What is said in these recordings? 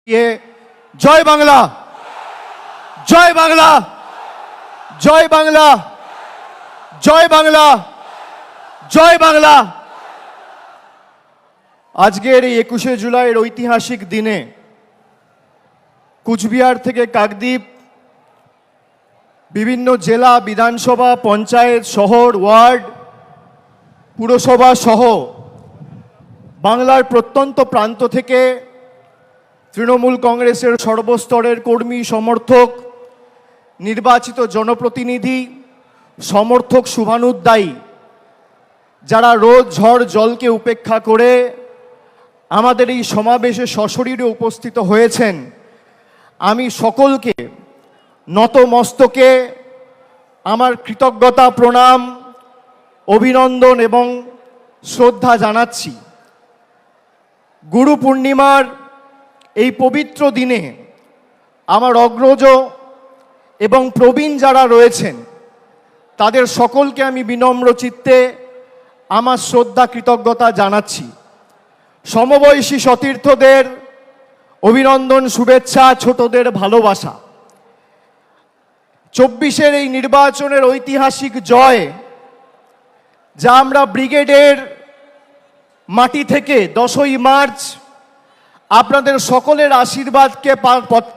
জয় বাংলা, জয় বাংলা, জয় বাংলা, জয় বাংলা, জয় বাংলা। আজকের এই 21শে জুলাইয়ের ঐতিহাসিক দিনে কুচবিহার থেকে কাকদ্বীপ, বিভিন্ন জেলা, বিধানসভা, পঞ্চায়েত, শহর, ওয়ার্ড, পুরসভা সহ বাংলার প্রত্যন্ত প্রান্ত থেকে তৃণমূল কংগ্রেসের সর্বস্তরের কর্মী, সমর্থক, নির্বাচিত জনপ্রতিনিধি, সমর্থক, শুভানুদ্দায়ী যারা রোদ ঝড় জলকে উপেক্ষা করে আমাদের এই সমাবেশে সশরীরে উপস্থিত হয়েছেন, আমি সকলকে নতমস্তকে আমার কৃতজ্ঞতা, প্রণাম, অভিনন্দন এবং শ্রদ্ধা জানাচ্ছি। গুরু পূর্ণিমার এই পবিত্র দিনে আমার অগ্রজ এবং প্রবীণ যারা রয়েছেন তাদের সকলকে আমি বিনম্র চিত্তে আমার শ্রদ্ধা, কৃতজ্ঞতা জানাচ্ছি। সমবয়সী সতীর্থদের অভিনন্দন, শুভেচ্ছা, ছোটদের ভালোবাসা। 24-এর এই নির্বাচনের ঐতিহাসিক জয়, যা আমরা ব্রিগেডের মাটি থেকে 10ই মার্চ আপনাদের সকলের আশীর্বাদকে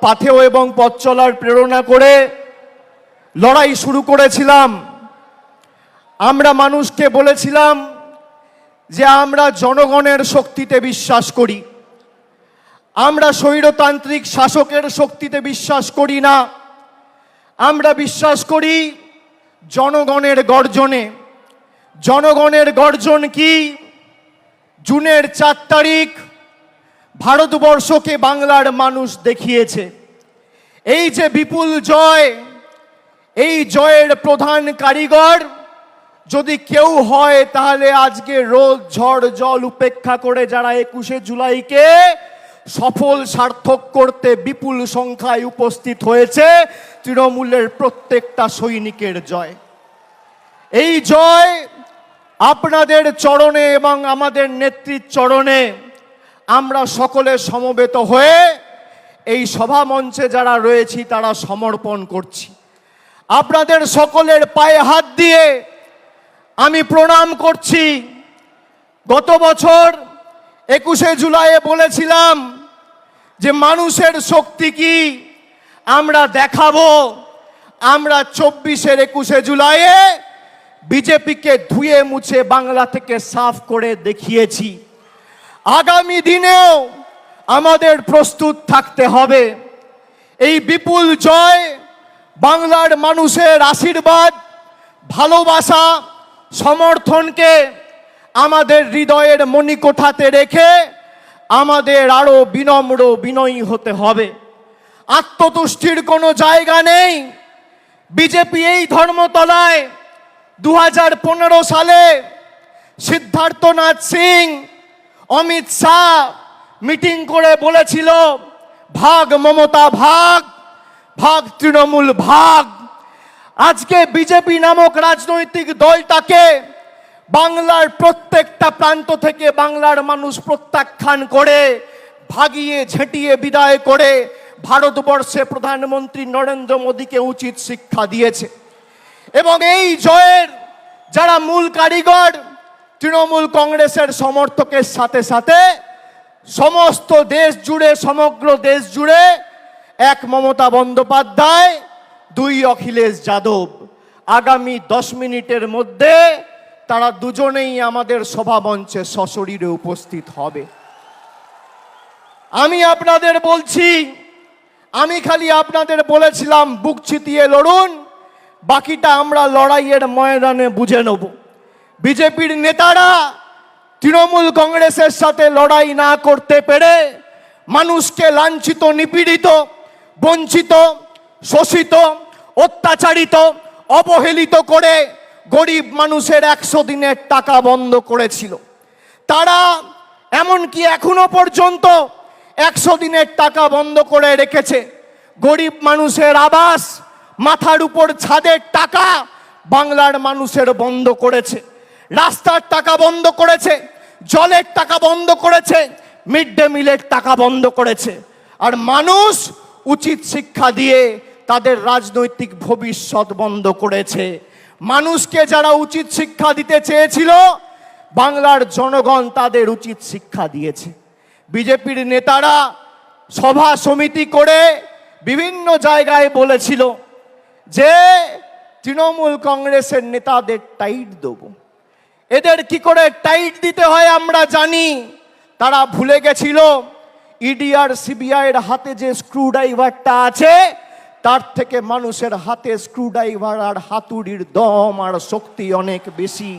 পাথেয় এবং পথ চলার প্রেরণা করে লড়াই শুরু করেছিলাম। আমরা মানুষকে বলেছিলাম যে আমরা জনগণের শক্তিতে বিশ্বাস করি, আমরা স্বৈরতান্ত্রিক শাসকের শক্তিতে বিশ্বাস করি না, আমরা বিশ্বাস করি জনগণের গর্জনে। জনগণের গর্জন কি? জুনের 4 তারিখ ভারতবর্ষকে বাংলার মানুষ দেখিয়েছে। এই যে বিপুল জয়, এই জয়ের প্রধান কারিগর যদি কেউ হয় তাহলে আজকে রোদ ঝড় জল উপেক্ষা করে যারা 21শে জুলাইকে সফল সার্থক করতে বিপুল সংখ্যায় উপস্থিত হয়েছে, তৃণমূলের প্রত্যেকটা সৈনিকের জয়। এই জয় আপনাদের চরণে এবং আমাদের নেত্রীর চরণে আমরা সকলে সমবেত হয়ে এই সভা মঞ্চে যারা রয়েছি তারা সমর্পণ করছি। আপনাদের সকলের পায়ে হাত দিয়ে আমি প্রণাম করছি। গত বছর 21শে জুলাইয়ে বলেছিলাম যে মানুষের শক্তি কি আমরা দেখাবো। আমরা 24-এর 21শে জুলাইয়ে বিজেপিকে ধুয়ে মুছে বাংলা থেকে সাফ করে দেখিয়েছি। আগামী দিনেও আমাদের প্রস্তুত থাকতে হবে। এই বিপুল জয় বাংলার মানুষের আশীর্বাদ, ভালোবাসা, সমর্থনকে আমাদের হৃদয়ের মণিকোঠাতে রেখে আমাদের আরো বিনম্র, বিনয়ী হতে হবে। আত্মতুষ্টির কোনো জায়গা নেই। বিজেপি এই ধর্মতলায় 2015 সালে সিদ্ধার্থনাথ সিং, অমিত শাহ মিটিং করে বলেছিল ভাগ মমতা ভাগ, ভাগ তৃণমূল ভাগ। আজকে বিজেপি নামক রাজনৈতিক দলটাকে বাংলার প্রত্যেকটা প্রান্ত থেকে বাংলার মানুষ প্রত্যাখ্যান করে, ভাগিয়ে ঝেঁটিয়ে বিদায় করে ভারতবর্ষে প্রধানমন্ত্রী নরেন্দ্র মোদীকে উচিত শিক্ষা দিয়েছে। এবং এই জয়ের যারা মূল কারিগর, তৃণমূল কংগ্রেসের সমর্থকের সাথে সাথে সমস্ত দেশ জুড়ে, সমগ্র দেশ জুড়ে এক মমতা বন্দ্যোপাধ্যায়, 2 অখিলেশ যাদব। আগামী 10 মিনিটের মধ্যে তারা দুজনেই আমাদের সভা মঞ্চে সশরীরে উপস্থিত হবে। আমি আপনাদের বলছি, আমি খালি আপনাদের বলেছিলাম বুক চিতিয়ে লড়ুন, বাকিটা আমরা লড়াইয়ের ময়দানে বুঝে নেব। বিজেপির নেতারা তৃণমূল কংগ্রেসের সাথে লড়াই না করতে পেরে মানুষকে লাঞ্ছিত, নিপীড়িত, বঞ্চিত, শোষিত, অত্যাচারিত, অবহেলিত করে গরিব মানুষের 100 দিনের টাকা বন্ধ করেছিল। তারা এমনকি এখনো পর্যন্ত 100 দিনের টাকা বন্ধ করে রেখেছে। গরিব মানুষের আবাস, মাথার উপর ছাদের টাকা বাংলার মানুষের বন্ধ করেছে। রাস্তার টাকা বন্ধ করেছে, জলের টাকা বন্ধ করেছে, মিড ডে মিলের টাকা বন্ধ করেছে। আর মানুষ উচিত শিক্ষা দিয়ে তাদের রাজনৈতিক ভবিষ্যৎ বন্ধ করেছে। মানুষকে যারা উচিত শিক্ষা দিতে চেয়েছিল, বাংলার জনগণ তাদের উচিত শিক্ষা দিয়েছে। বিজেপির নেতারা সভা সমিতি করে বিভিন্ন জায়গায় বলেছিল যে তৃণমূল কংগ্রেসের নেতাদের টাইট দেবো। এদের কি করে টাইট দিতে হয় আমরা জানি। তারা ভুলে গেছিল ইডি আর সিবিআইয়ের হাতে যে স্ক্রুড্রাইভারটা আছে, তার থেকে মানুষের হাতে স্ক্রুড্রাইভার আর হাতুড়ির দম আর শক্তি অনেক বেশি।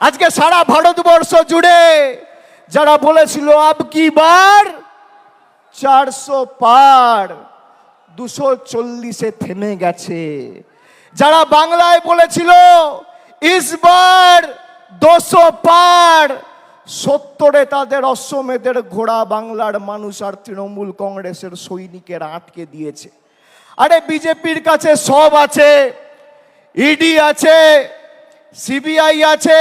আজকে সারা ভারতবর্ষ জুড়ে যারা বলেছিল আব কি বার 400 পার, 240-এ থেমে গেছে। যারা বাংলায় বলেছিল ইসবার 200 পার, 70-এ তাদের অশ্বমেধের ঘোড়া বাংলার মানুষ আর তৃণমূল কংগ্রেসের সৈনিকেরা আটকে দিয়েছে। আরে বিজেপির কাছে সব আছে, ইডি আছে, সিবিআই আছে,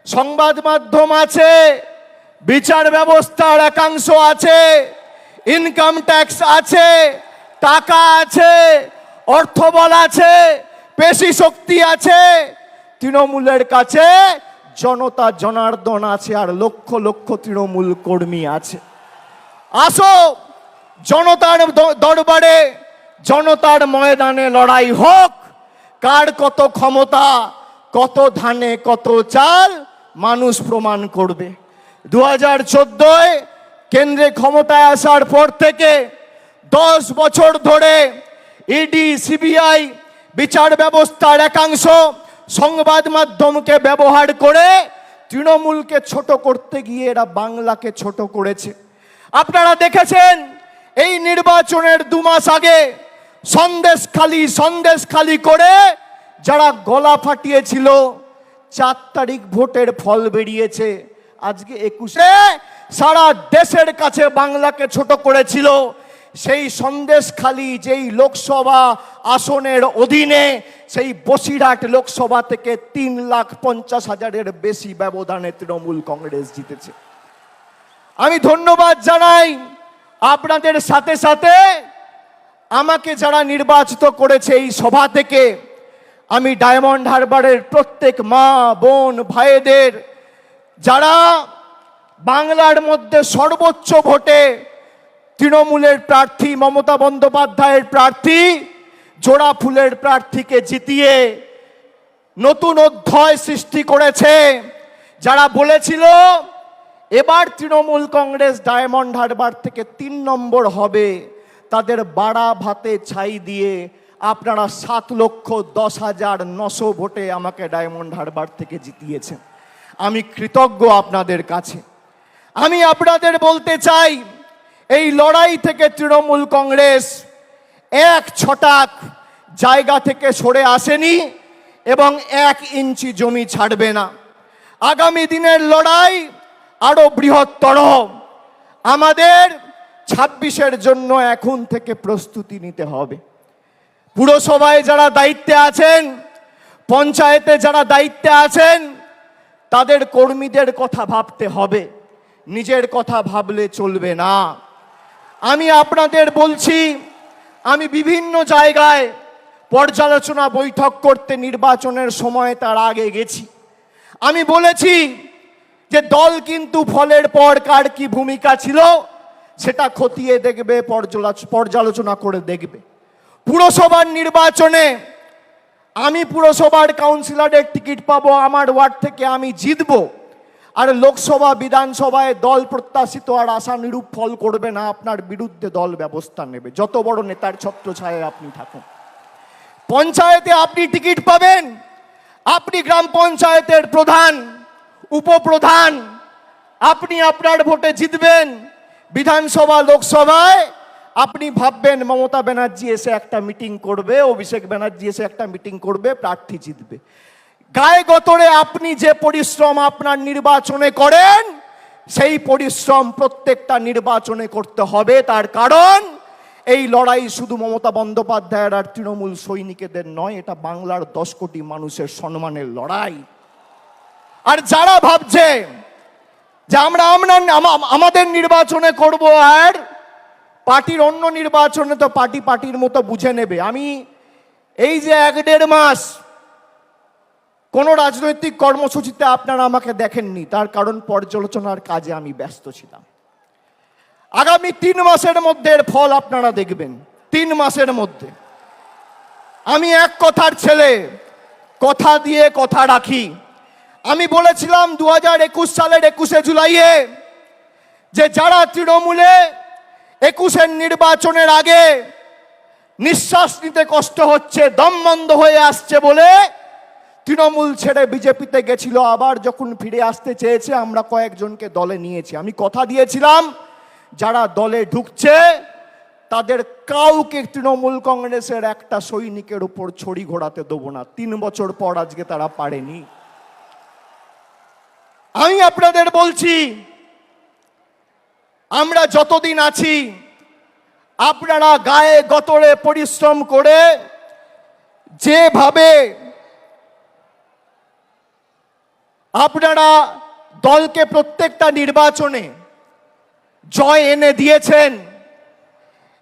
সংবাদ মাধ্যম আছে, বিচার ব্যবস্থার একাংশ আছে, ইনকাম ট্যাক্স আছে, টাকা আছে, অর্থবল আছে, পেশি শক্তি আছে। তৃণমূলের কাছে জনতা জনার্দন আছে আর লক্ষ লক্ষ তৃণমূল কর্মী আছে। আসো জনতার দরবারে, জনতার ময়দানে লড়াই হোক। কার কত ক্ষমতা, কত ধানে কত চাল, মানুষ প্রমাণ করবে। 2014-এ কেন্দ্রে ক্ষমতায় আসার পর থেকে 10 বছর ধরে ইডি সিবিআই বিচার ব্যবস্থার একাংশ সংবাদ মাধ্যমকে ব্যবহার করে তৃণমূলকে ছোট করতে গিয়ে এরা বাংলাকে ছোট করেছে। আপনারা দেখেছেন এই নির্বাচনের 2 মাস আগে সন্দেশখালি করে যারা গলা ফাটিয়েছিল, 4 তারিখ ভোটের ফল বেরিয়েছে। আজকে 21-এ সারা দেশের কাছে বাংলাকে ছোট করেছিল। সেই সন্দেশখালি যেই লোকসভা আসনের অধীনে, সেই বসিরহাট লোকসভা থেকে 3,50,000-এর বেশি ব্যবধানে তৃণমূল কংগ্রেস জিতেছে। আমি ধন্যবাদ জানাই আপনাদের সাথে সাথে আমাকে যারা নির্বাচিত করেছে এই সভা থেকে। আমি ডায়মন্ড হারবারের প্রত্যেক মা বোন ভাইদের, যারা বাংলার মধ্যে সর্বোচ্চ ভোটে তৃণমূলের প্রার্থী মমতা বন্দ্যোপাধ্যায়ের প্রার্থী জোড়া ফুলের প্রার্থীকে জিতিয়ে নতুন অধ্যায় সৃষ্টি করেছে, যারা বলেছিল এবার তৃণমূল কংগ্রেস ডায়মন্ড হারবার থেকে 3 নম্বর হবে, তাদের বাড়া ভাতে ছাই দিয়ে আপনারা 7,10,900 ভোটে আমাকে ডায়মন্ড হারবার থেকে জিতিয়েছেন। আমি কৃতজ্ঞ আপনাদের কাছে। আমি আপনাদের বলতে চাই, এই লড়াই থেকে তৃণমূল কংগ্রেস 1 ছটাক জায়গা থেকে সরে আসেনি এবং 1 ইঞ্চি জমি ছাড়বে না। আগামী দিনের লড়াই আরো বৃহত্তর। আমাদের 26-এর জন্য এখন থেকে প্রস্তুতি নিতে হবে। পুরসভায় যারা দায়িত্বে আছেন, পঞ্চায়েতে যারা দায়িত্বে আছেন, তাদের কর্মীদের কথা ভাবতে হবে, নিজের কথা ভাবলে চলবে না। আমি আপনাদের বলছি, আমি বিভিন্ন জায়গায় পর্যালোচনা বৈঠক করতে নির্বাচনের সময় তার আগে গেছি। আমি বলেছি যে দল কিন্তু ফলের পর কার কি ভূমিকা ছিল সেটা খতিয়ে দেখবে, পর্যালোচনা করে দেখবে। পুরসভার নির্বাচনে আমি পুরসভার কাউন্সিলরের টিকিট পাবো, আমার ওয়ার্ড থেকে আমি জিতবো। আর লোকসভা বিধানসভায় দল প্রত্যাশিত আর আশানুরূপ ফল করবে না, আপনার বিরুদ্ধে দল ব্যবস্থা নেবে, যত বড় নেতার ছত্রছায়ায় আপনি থাকুন। পঞ্চায়েতে আপনি টিকিট পাবেন, আপনি গ্রাম পঞ্চায়েতের প্রধান, উপপ্রধান, আপনি আপনার ভোটে জিতবেন। বিধানসভা লোকসভায় আপনি ভাববেন মমতা ব্যানার্জি এসে একটা মিটিং করবে, অভিষেক ব্যানার্জি এসে একটা মিটিং করবে, প্রার্থী জিতবে। গায়ে গতরে আপনি যে পরিশ্রম আপনার নির্বাচনে করেন, সেই পরিশ্রম প্রত্যেকটা নির্বাচনে করতে হবে। তার কারণ এই লড়াই শুধু মমতা বন্দ্যোপাধ্যায়ের আর তৃণমূল সৈনিকদের নয়, এটা বাংলার 10 কোটি মানুষের সম্মানের লড়াই। আর যারা ভাবছে যে আমরা আমাদের নির্বাচনে করব আর পার্টির অন্য নির্বাচনে তো পার্টির মতো বুঝে নেবে। আমি এই যে 1-1.5 মাস কোনো রাজনৈতিক কর্মসূচিতে আপনারা আমাকে দেখেননি, তার কারণ পর্যালোচনার কাজে আমি ব্যস্ত ছিলাম। আগামী 3 মাসের মধ্যে এর ফল আপনারা দেখবেন। 3 মাসের মধ্যে। আমি এক কথার ছেলে, কথা দিয়ে কথা রাখি। আমি বলেছিলাম 2021 সালের 21শে জুলাইয়ে যে যারা তৃণমূলে 21-এর নির্বাচনের আগে নিঃশ্বাস নিতে কষ্ট হচ্ছে, দম বন্ধ হয়ে আসছে বলে তৃণমূল ছেড়ে বিজেপিতে গেছিল, আবার যখন ফিরে আসতে চেয়েছে আমরা কয়েকজনকে দলে নিয়েছি। আমি কথা দিয়েছিলাম যারা দলে ঢুকছে তাদের কাউকে তৃণমূল কংগ্রেসের একটা সৈনিকের উপর ছড়ি ঘোরাতে দেবো না। 3 বছর পর আজকে তারা পারেনি। আমি আপনাদের বলছি, আমরা যতদিন আছি আপনারা গায়ে গতরে পরিশ্রম করে যেভাবে আপনারা দলকে প্রত্যেকটা নির্বাচনে জয় এনে দিয়েছেন,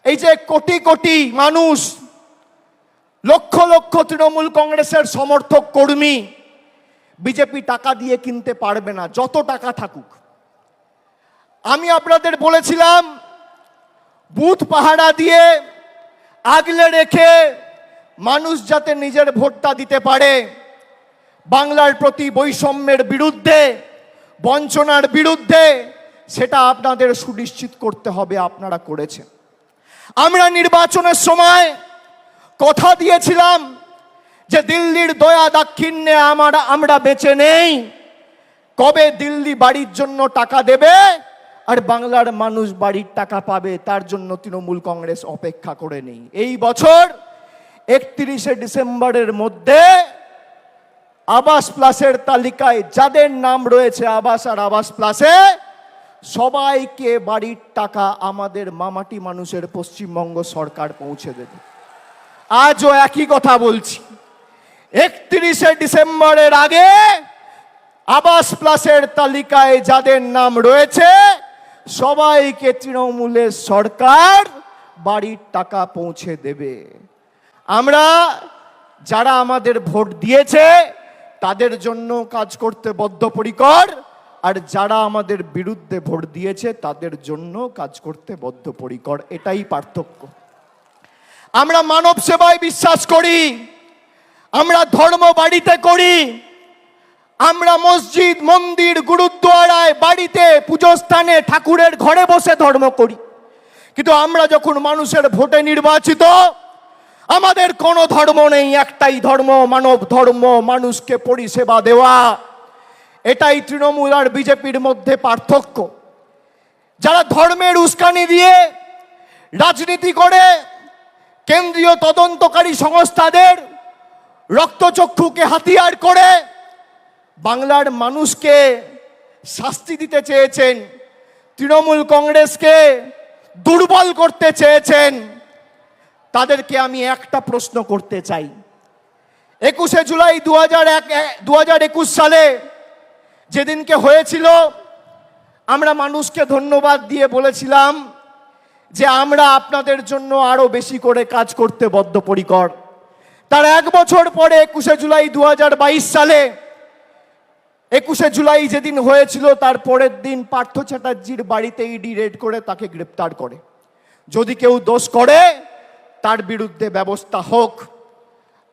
এই যে কোটি কোটি মানুষ, লক্ষ লক্ষ তৃণমূল কংগ্রেসের সমর্থক কর্মী, বিজেপি টাকা দিয়ে কিনতে পারবে না, যত টাকা থাকুক। আমি আপনাদের বলেছিলাম বুথ পাহারা দিয়ে আগলে রেখে মানুষ যাতে নিজের ভোটটা দিতে পারে, বাংলার প্রতি বৈষম্যের বিরুদ্ধে, বঞ্চনার বিরুদ্ধে, সেটা আপনাদের সুনিশ্চিত করতে হবে। আপনারা করেছেন। আমরা নির্বাচনের সময় কথা দিয়েছিলাম যে দিল্লির দয়া দাক্ষিণ্যে আমরা বেঁচে নেই। কবে দিল্লি বাড়ির জন্য টাকা দেবে আর বাংলার মানুষ বাড়ির টাকা পাবে, তার জন্য তৃণমূল কংগ্রেস অপেক্ষা করে নেই। এই বছর 31শে ডিসেম্বরের মধ্যে আবাস প্লাসের তালিকায় যাদের নাম রয়েছে আবাস আর আবাস প্লাসে, সবাইকে বাড়ির টাকা আমাদের মামাটি মানুষের পশ্চিমবঙ্গ সরকার পৌঁছে দেবে। আজও একই কথা বলছি, 31শে ডিসেম্বরের আগে আবাস প্লাসের তালিকায় যাদের নাম রয়েছে সবাইকে তৃণমূলের সরকার বাড়ির টাকা পৌঁছে দেবে। আমরা যারা আমাদের ভোট দিয়েছে তাদের জন্য কাজ করতে বদ্ধপরিকর, আর যারা আমাদের বিরুদ্ধে ভোট দিয়েছে তাদের জন্য কাজ করতে বদ্ধপরিকর। এটাই পার্থক্য। আমরা মানব সেবায় বিশ্বাস করি, আমরা ধর্ম বাড়িতে করি, আমরা মসজিদ, মন্দির, গুরুদ্বারায়, বাড়িতে, পুজোস্থানে, ঠাকুরের ঘরে বসে ধর্ম করি। কিন্তু আমরা যখন মানুষের ভোটে নির্বাচিত, আমাদের কোনো ধর্ম নেই, একটাই ধর্ম, মানব ধর্ম, মানুষকে পরিষেবা দেওয়া। এটাই তৃণমূল আর বিজেপির মধ্যে পার্থক্য। যারা ধর্মের উস্কানি দিয়ে রাজনীতি করে, কেন্দ্রীয় তদন্তকারী সংস্থাদের রক্তচক্ষুকে হাতিয়ার করে বাংলার মানুষকে শাস্তি দিতে চেয়েছেন, তৃণমূল কংগ্রেসকে দুর্বল করতে চেয়েছেন, তাদেরকে আমি একটা প্রশ্ন করতে চাই। 21শে জুলাই 2021 সালে যেদিনকে হয়েছিল, আমরা মানুষকে ধন্যবাদ দিয়ে বলেছিলাম যে আমরা আপনাদের জন্য আরো বেশি করে কাজ করতে বদ্ধপরিকর। তার 1 বছর পরে 21শে জুলাই 2022 সালে, 21শে জুলাই যেদিন হয়েছিল তার পরের দিন পার্থ চ্যাটার্জির বাড়িতে ইডি রেড করে তাকে গ্রেপ্তার করে। যদি কেউ দোষ করে তার বিরুদ্ধে ব্যবস্থা হোক।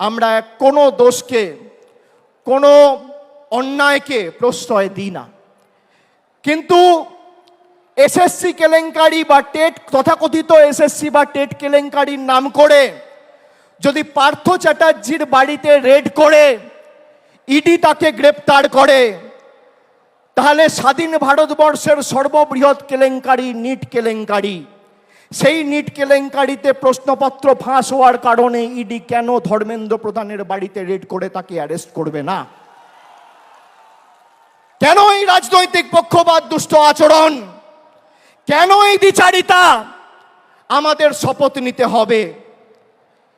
আমরা কোনো দোষকে, কোনো অন্যায়কে প্রশ্রয় দিই না। কিন্তু এসএসসি কেলেঙ্কারি বা টেট, তথাকথিত এসএসসি বা টেট কেলেঙ্কারির নাম করে যদি পার্থ চ্যাটার্জির বাড়িতে রেড করে ইডি তাকে গ্রেপ্তার করে, তাহলে স্বাধীন ভারতবর্ষের সর্ববৃহৎ কেলেঙ্কারি নিট কেলেঙ্কারি, সেই নিট কেলেঙ্কারিতে প্রশ্নপত্র ফাঁস হওয়ার কারণে ইডি কেন ধর্মেন্দ্র প্রধানের বাড়িতে রেড করে তাকে অ্যারেস্ট করবে না? কেন এই রাজনৈতিক পক্ষপাত, দুষ্ট আচরণ, কেন এই দ্বিচারিতা? আমাদের শপথ নিতে হবে।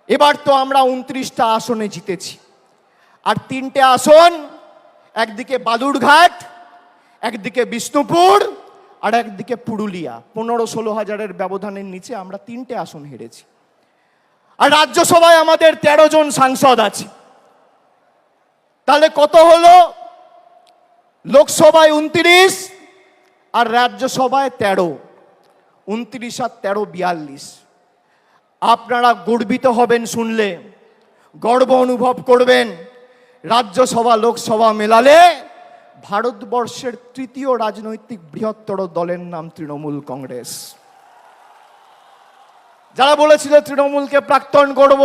এবার তো আমরা 29টা আসনে জিতেছি, আর 3টে আসন, একদিকে বালুরঘাট, একদিকে বিষ্ণুপুর, আর একদিকে পুরুলিয়া 15-16 হাজারের ব্যবধানের নিচে আমরা 3টে আসন হেরেছি। আর রাজ্যসভায় আমাদের 13 জন সাংসদ আছে। তাহলে কত হলো? লোকসভায় 29 আর রাজ্যসভায় 13। 29 আর 13 42। আপনারা গর্বিত হবেন শুনলে, গর্ব অনুভব করবেন। রাজ্যসভা লোকসভা মেলালে ভারতবর্ষের তৃতীয় রাজনৈতিক বৃহত্তর দলের নাম তৃণমূল কংগ্রেস। যারা বলেছিল তৃণমূলকে প্রাক্তন করব,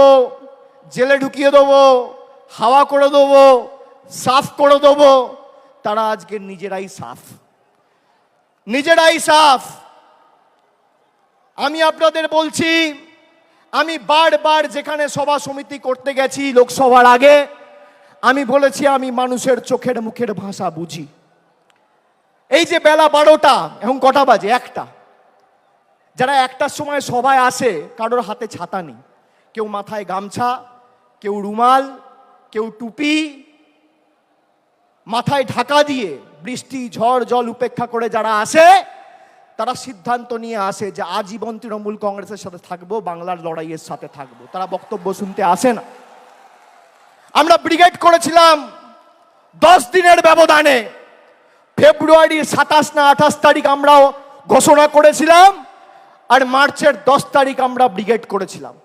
জেলে ঢুকিয়ে দেবো, হাওয়া করে দেবো, সাফ করে দেবো, তারা আজকে নিজেরাই সাফ। আমি আপনাদের বলছি, আমি বারবার যেখানে সভা সমিতি করতে গেছি লোকসভার আগে, আমি বলেছি আমি মানুষের চোখের মুখের ভাষা বুঝি। এই যে বেলা 12টা, এখন কটা বাজে? 1টা। যারা 1টার সময় সভায় আসে, কারোর হাতে ছাতা নেই, কেউ মাথায় গামছা, কেউ রুমাল, কেউ টুপি, মাথায় ঢাকা দিয়ে বৃষ্টি ঝড় জল উপেক্ষা করে যারা আসে, তারা সিদ্ধান্ত নিয়ে আসে যে আজীবন তৃণমূল কংগ্রেসের সাথে থাকবো, বাংলার লড়াইয়ের সাথে থাকবো। তারা বক্তব্য শুনতে আসে না। আমরা ব্রিগেড করেছিলাম 10 দিনের ব্যবধানে। ফেব্রুয়ারির 27 না 28 তারিখ আমরাও ঘোষণা করেছিলাম, আর মার্চের 10 তারিখ আমরা ব্রিগেড করেছিলাম।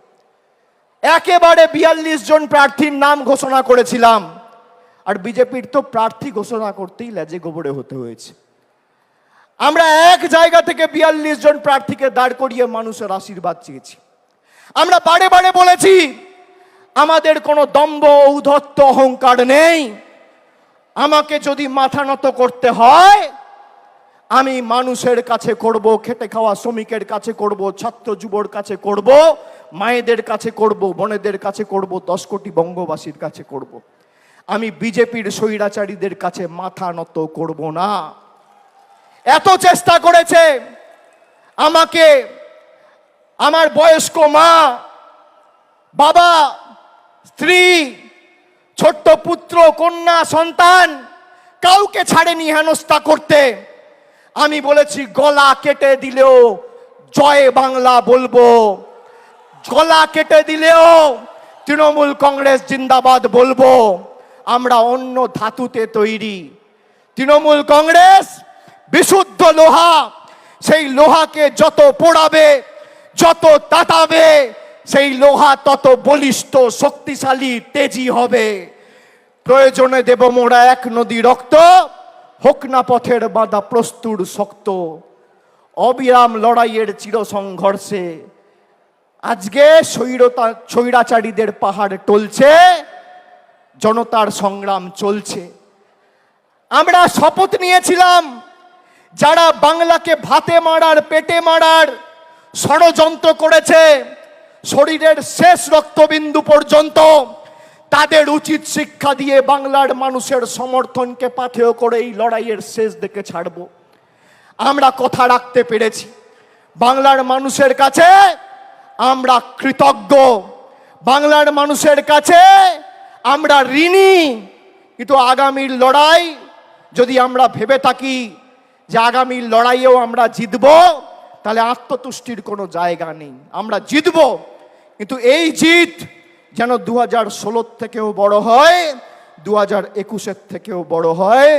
একেবারে 42 জন প্রার্থীর নাম ঘোষণা করেছিলাম। আর বিজেপির তো প্রার্থী ঘোষণা করতেই লেজে গোবরে হতে হয়েছে। আমরা এক জায়গা থেকে 42 জন প্রার্থীকে দাঁড় করিয়ে মানুষের আশীর্বাদ চেয়েছি। আমরা বারে বারে বলেছি আমাদের কোনো দম্ভ ঔদ্ধত্য অহংকার নেই। আমাকে যদি মাথা নত করতে হয়, আমি মানুষের কাছে করব, খেটে খাওয়া শ্রমিকের কাছে করব, ছাত্র যুবর কাছে করব, মায়েদের কাছে করব, বোনেদের কাছে করব, 10 কোটি বঙ্গবাসীর কাছে করব। আমি বিজেপির স্বৈরাচারীদের কাছে মাথা নত করব না। এত চেষ্টা করেছে আমাকে আমার বয়স্ক মা, বাবা, স্ত্রী, ছোট্ট পুত্র, কন্যা, সন্তান কাউকে ছাড়েনি হেনস্থা করতে। আমি বলেছি গলা কেটে দিলেও জয় বাংলা বলবো, গলা কেটে দিলেও তৃণমূল কংগ্রেস জিন্দাবাদ বলবো। আমরা অন্য ধাতুতে তৈরি। তৃণমূল কংগ্রেস বিশুদ্ধ লোহা। সেই লোহাকে যত পোড়াবে, যত তাতাবে, সেই লোহা তত বলিষ্ঠ, শক্তিশালী, তেজি হবে। প্রয়োজনে দেব মোরা 1 নদী রক্ত, হোক না পথের বাঁধা প্রস্তুর শক্ত। অবিরাম লড়াইয়ের চির সংঘর্ষে আজকে স্বৈরাচারীদের পাহাড় টলছে, জনতার সংগ্রাম চলছে। আমরা শপথ নিয়েছিলাম যারা বাংলাকে ভাতে মারার, পেটে মারার ষড়যন্ত্র করেছে, শরীরের শেষ রক্তবিন্দু পর্যন্ত তাদের উচিত শিক্ষা দিয়ে বাংলার মানুষের সমর্থনকে পাথেয় করে এই লড়াইয়ের শেষ দিকে ছাড়ব। আমরা কথা রাখতে পেরেছি। বাংলার মানুষের কাছে আমরা কৃতজ্ঞ, বাংলার মানুষের কাছে আমরা ঋণী। কিন্তু আগামীর লড়াই যদি আমরা ভেবে থাকি যে আগামীর লড়াইয়েও আমরা জিতব, তাহলে আত্মতুষ্টির কোনো জায়গা নেই। আমরা জিতব, কিন্তু এই জিত যেন 2016 থেকেও বড় হয়, 2021 থেকেও বড় হয়,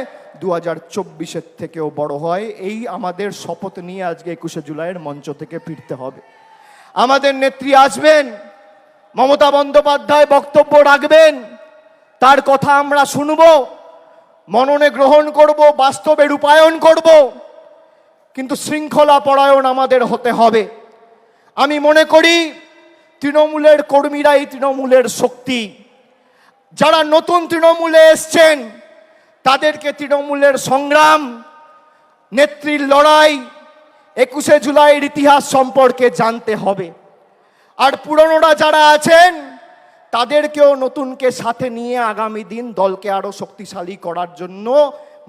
2024 থেকেও বড় হয়। এই আমাদের শপথ নিয়ে আজকে 21 জুলাইয়ের মঞ্চ থেকে ফিরতে হবে। আমাদের নেত্রী আসবেন, মমতা বন্দ্যোপাধ্যায় বক্তব্য রাখবেন, তার কথা আমরা শুনব, মননে গ্রহণ করব, বাস্তবে রূপায়ণ করব। কিন্তু শৃঙ্খলা পরায়ণ আমাদের হতে হবে। আমি মনে করি তৃণমূলের কর্মীরাই তৃণমূলের শক্তি। যারা নতুন তৃণমূলে এসছেন তাদেরকে তৃণমূলের সংগ্রাম, নেত্রীর লড়াই, 21 জুলাইয়ের ইতিহাস সম্পর্কে জানতে হবে। আর পুরনোরা যারা আছেন তাদেরকেও নতুনকে সাথে নিয়ে আগামী দিন দলকে আরো শক্তিশালী করার জন্য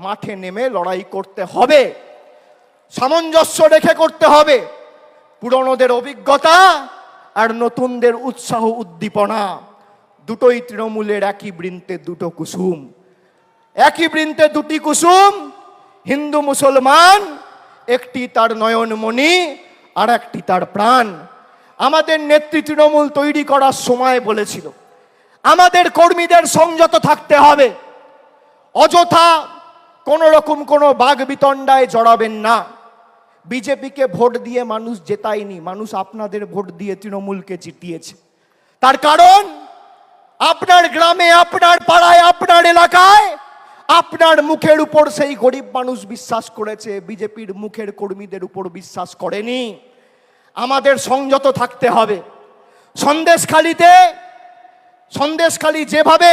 মাঠে নেমে লড়াই করতে হবে। সামঞ্জস্য রেখে করতে হবে। পুরনোদের অভিজ্ঞতা আর নতুনদের উৎসাহ উদ্দীপনা দুটোই তৃণমূলের একই বৃন্তে দুটো কুসুম। একই বৃন্তে দুটি কুসুম, হিন্দু মুসলমান, একটি তার নয়নমণি, আর একটি তার প্রাণ। আমাদের নেত্রী তৃণমূল তৈরি করার সময় বলেছিল আমাদের কর্মীদের সংযত থাকতে হবে, অযথা কোন রকম কোনো বাগ বিতণ্ডায় জড়াবেন না। বিজেপিকে ভোট দিয়ে মানুষ জেতায়নি, মানুষ আপনাদের ভোট দিয়ে তৃণমূলকে জিতিয়েছে। তার কারণ আপনার গ্রামে, আপনার পাড়ায়, আপনার এলাকায় আপনার মুখের উপর সেই গরিব মানুষ বিশ্বাস করেছে, বিজেপির মুখের কর্মীদের উপর বিশ্বাস করেনি। আমাদের সংযত থাকতে হবে। সন্দেশখালী যেভাবে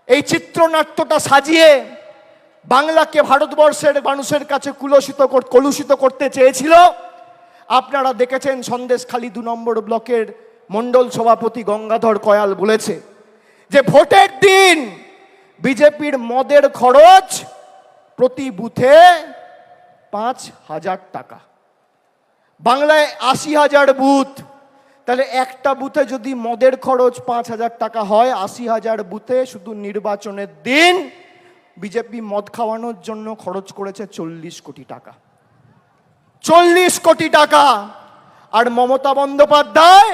এই চিত্রনাট্যটা সাজিয়ে বাংলাকে ভারতবর্ষের মানুষের কাছে কলুষিত করতে চেয়েছিল, আপনারা দেখেছেন সন্দেশখালী 2 নম্বর ব্লকের মণ্ডল সভাপতি গঙ্গাধর কয়াল বলেছে যে ভোটের দিন বিজেপির মদের খরচ প্রতি বুথে 5,000 টাকা। বাংলায় 80,000 বুথ, তাহলে একটা বুথে যদি মদের খরচ 5,000 টাকা হয়, 80,000 বুথে শুধু নির্বাচনের দিন বিজেপি মদ খাওয়ানোর জন্য খরচ করেছে 40 কোটি টাকা। 40 কোটি টাকা। আর মমতা বন্দ্যোপাধ্যায়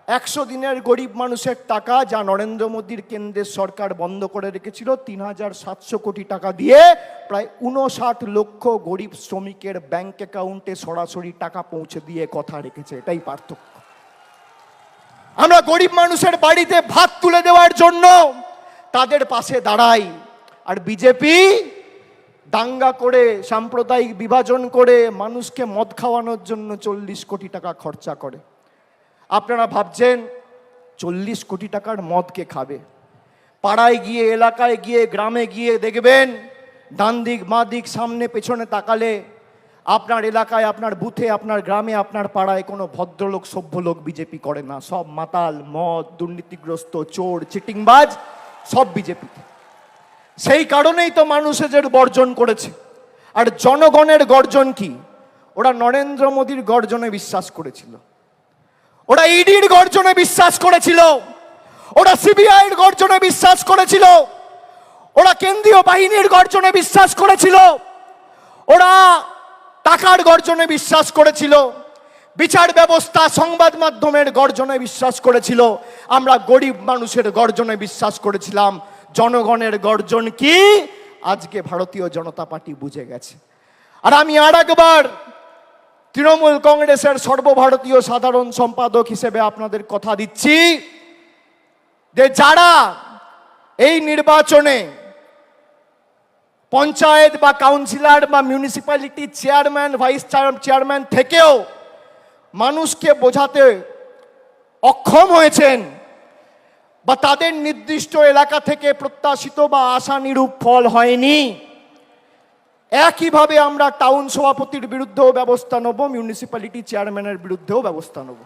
100 দিনের গরিব মানুষের টাকা, যা নরেন্দ্র মোদীর কেন্দ্রের সরকার বন্ধ করে রেখেছিল, 3,700 কোটি টাকা দিয়ে প্রায় 59 লক্ষ গরিব শ্রমিকের ব্যাংক অ্যাকাউন্টে সরাসরি টাকা পৌঁছে দিয়ে কথা রেখেছে। এটাই পার্থক্য। আমরা গরিব মানুষের বাড়িতে ভাত তুলে দেওয়ার জন্য তাদের পাশে দাঁড়াই, আর বিজেপি দাঙ্গা করে, সাম্প্রদায়িক বিভাজন করে মানুষকে মদ খাওয়ানোর জন্য 40 কোটি টাকা খরচা করে। আপনারা ভাবছেন 40 কোটি টাকার মদ কে খাবে? পাড়ায় গিয়ে, এলাকায় গিয়ে, গ্রামে গিয়ে দেখবেন ডান দিক, বাঁ দিক, সামনে পেছনে তাকালে আপনার এলাকায়, আপনার বুথে, আপনার গ্রামে, আপনার পাড়ায় কোনো ভদ্রলোক, সভ্য লোক বিজেপি করে না। সব মাতাল, মদ, দুর্নীতিগ্রস্ত, চোর, চিটিংবাজ, সব বিজেপি। সেই কারণেই তো মানুষ এদের বর্জন করেছে। আর জনগণের গর্জন কি? ওরা নরেন্দ্র মোদীর গর্জনে বিশ্বাস করেছিল, ওরা ইডির গর্জনে বিশ্বাস করেছিল, ওরা সিবিআইয়ের গর্জনে বিশ্বাস করেছিল, ওরা কেন্দ্রীয় বাহিনীর গর্জনে বিশ্বাস করেছিল, ওরা টাকার গর্জনে বিশ্বাস করেছিল, বিচার ব্যবস্থা, সংবাদ মাধ্যমের গর্জনে বিশ্বাস করেছিল। আমরা গরিব মানুষের গর্জনে বিশ্বাস করেছিলাম। জনগণের গর্জন কি আজকে ভারতীয় জনতা পার্টি বুঝে গেছে। আর আমি আর একবার তৃণমূল কংগ্রেসের সর্বভারতীয় সাধারণ সম্পাদক হিসেবে আপনাদের কথা দিচ্ছি যে যারা এই নির্বাচনে পঞ্চায়েত বা কাউন্সিলর বা মিউনিসিপ্যালিটি চেয়ারম্যান, ভাইস চেয়ারম্যান থেকেও মানুষকে বোঝাতে অক্ষম হয়েছেন, বা তাদের নির্দিষ্ট এলাকা থেকে প্রত্যাশিত বা আশানুরূপ ফল হয়নি, একইভাবে আমরা টাউন সভাপতির বিরুদ্ধেও ব্যবস্থা নেব, মিউনিসিপ্যালিটি চেয়ারম্যানের বিরুদ্ধেও ব্যবস্থা নেব।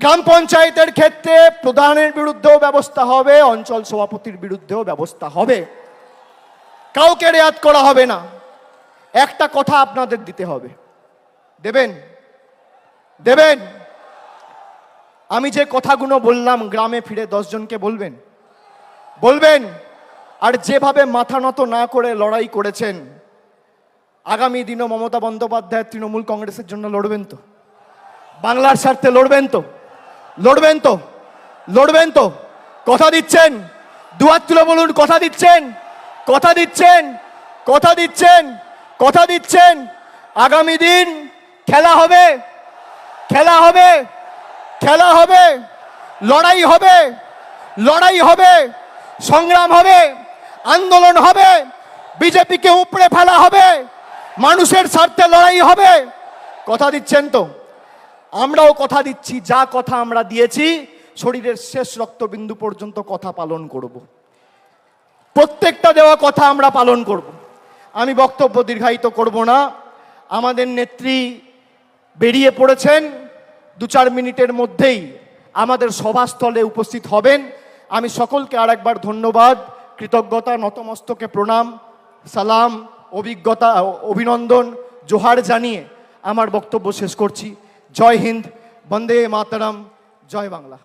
গ্রাম পঞ্চায়েতের ক্ষেত্রে প্রধানের বিরুদ্ধেও ব্যবস্থা হবে, অঞ্চল সভাপতির বিরুদ্ধেও ব্যবস্থা হবে। কাউকে রেয়াত করা হবে না। একটা কথা আপনাদের দিতে হবে, দেবেন? দেবেন? আমি যে কথাগুলো বললাম গ্রামে ফিরে 10 জনকে বলবেন? বলবেন? আর যেভাবে মাথা নত না করে লড়াই করেছেন, আগামী দিনও মমতা বন্দ্যোপাধ্যায় তৃণমূল কংগ্রেসের জন্য লড়বেন তো? বাংলার স্বার্থে লড়বেন তো? লড়বেন তো? লড়বেন তো? কথা দিচ্ছেন? দুহাত তুলে বলুন, কথা দিচ্ছেন? কথা দিচ্ছেন? কথা দিচ্ছেন? কথা দিচ্ছেন? আগামী দিন খেলা হবে, খেলা হবে, খেলা হবে, লড়াই হবে, লড়াই হবে, সংগ্রাম হবে, আন্দোলন হবে, বিজেপিকে উপড়ে ফেলা হবে, মানুষের স্বার্থে লড়াই হবে। কথা দিচ্ছেন তো? আমরাও কথা দিচ্ছি, যা কথা আমরা দিয়েছি শরীরের শেষ রক্তবিন্দু পর্যন্ত কথা পালন করব। প্রত্যেকটা দেওয়া কথা আমরা পালন করব। আমি বক্তব্য দীর্ঘায়িত করব না। আমাদের নেত্রী বেরিয়ে পড়েছেন, 2-4 মিনিটের মধ্যেই আমাদের সভাস্থলে উপস্থিত হবেন। আমি সকলকে আরেকবার ধন্যবাদ, কৃতজ্ঞতা, নতমস্তকে প্রণাম, সালাম, অভিনন্দন, জোহার জানিয়ে আমার বক্তব্য শেষ করছি। জয় হিন্দ, বন্দে মাতরম, জয় বাংলা।